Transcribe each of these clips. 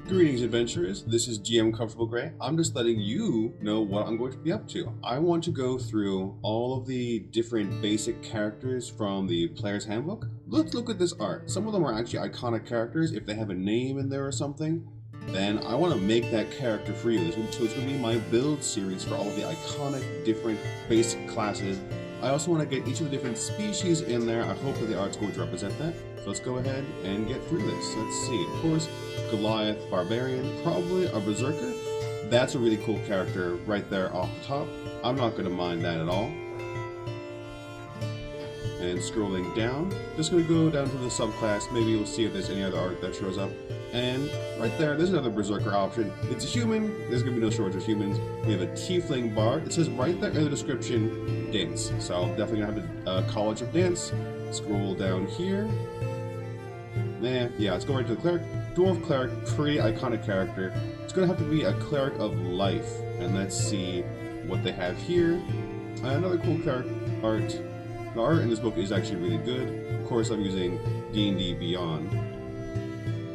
Greetings, adventurers. This is GM Comfortable Gray. I'm just letting you know what I'm going to be up to. I want to go through all of the different basic characters from the player's handbook. Let's look at this art. Some of them are actually iconic characters. If they have a name in there or something, then I want to make that character for you. So it's going to be my build series for all of the iconic different basic classes. I also want to get each of the different species in there. I hope that the art's going to represent that. So let's go ahead and get through this. Let's see. Of course, Goliath, Barbarian, probably a Berserker. That's a really cool character right there off the top. I'm not going to mind that at all. And scrolling down, just going to go down to the subclass. Maybe we'll see if there's any other art that shows up. And right there, there's another Berserker option. It's a human. There's going to be no shortage of humans. We have a Tiefling Bard. It says right there in the description, dance. So I'll definitely have a College of Dance. Scroll down here. Yeah, let's go right to the Cleric. Dwarf Cleric, pretty iconic character. It's going to have to be a Cleric of Life. And let's see what they have here. Another cool Cleric art. The art in this book is actually really good. Of course, I'm using D&D Beyond.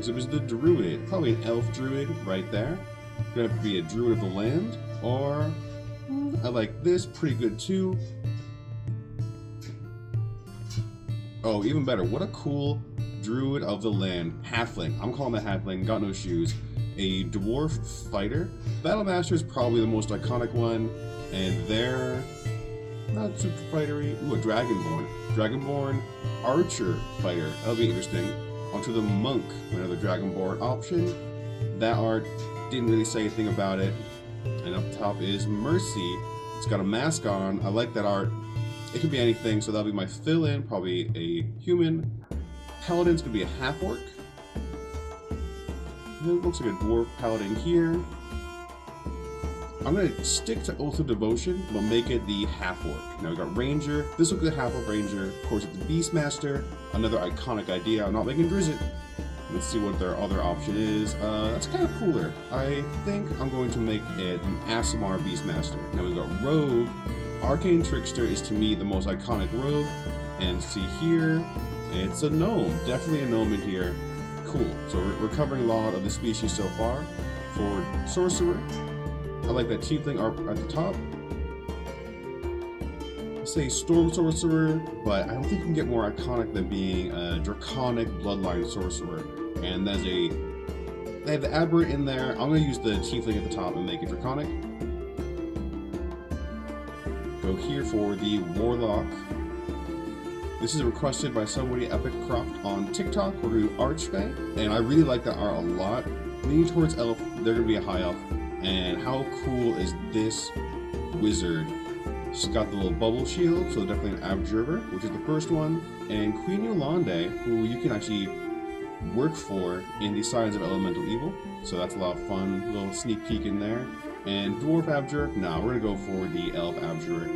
So it was the Druid, probably an Elf Druid right there. Gonna have to be a Druid of the Land, or I like this, pretty good too. Oh, even better, what a cool Druid of the Land. Halfling, I'm calling the Halfling, got no shoes. A Dwarf Fighter. Battlemaster is probably the most iconic one, and they're not super fightery. Ooh, a Dragonborn. Dragonborn Archer Fighter, that'll be interesting. Onto the Monk, another Dragonborn option. That art didn't really say anything about it. And up top is Mercy. It's got a mask on. I like that art. It could be anything, so that'll be my fill-in, probably a human. Paladin's gonna be a half-orc. It looks like a dwarf paladin here. I'm gonna stick to Oath of Devotion, but make it the half-orc. Now we got Ranger. This will be the half-orc Ranger. Of course, it's the Beastmaster. Another iconic idea. I'm not making Druid. Let's see what their other option is. That's kind of cooler. I think I'm going to make it an Aasimar Beastmaster. Now we've got Rogue. Arcane Trickster is to me the most iconic rogue. And see here, it's a gnome. Definitely a gnome in here. Cool. So we're covering a lot of the species so far. For Sorcerer, I like that Tiefling art at the top. I say Storm Sorcerer, but I don't think you can get more iconic than being a Draconic Bloodline Sorcerer. And there's they have the Aberrant in there. I'm going to use the Tiefling at the top and make it Draconic. Go here for the Warlock. This is requested by somebody, Epic Croft, on TikTok. We're going to do Archfey, and I really like that art a lot. Leaning towards Elf, they're going to be a High Elf. And how cool is this wizard? She's got the little bubble shield, so definitely an Abjurer, which is the first one. And Queen Yolande, who you can actually work for in the Signs of Elemental Evil. So that's a lot of fun, little sneak peek in there. And Dwarf Abjurer, we're gonna go for the Elf Abjurer.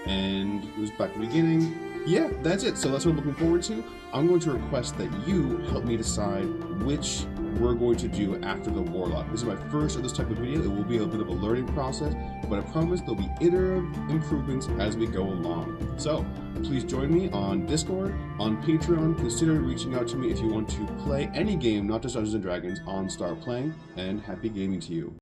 And it was back to the beginning. Yeah, that's it. So that's what I'm looking forward to. I'm going to request that you help me decide which we're going to do after the Warlock. This is my first of this type of video. It will be a bit of a learning process, but I promise there'll be iterative improvements as we go along. So please join me on Discord, on Patreon. Consider reaching out to me if you want to play any game, not just Dungeons & Dragons, on Start Playing, and happy gaming to you.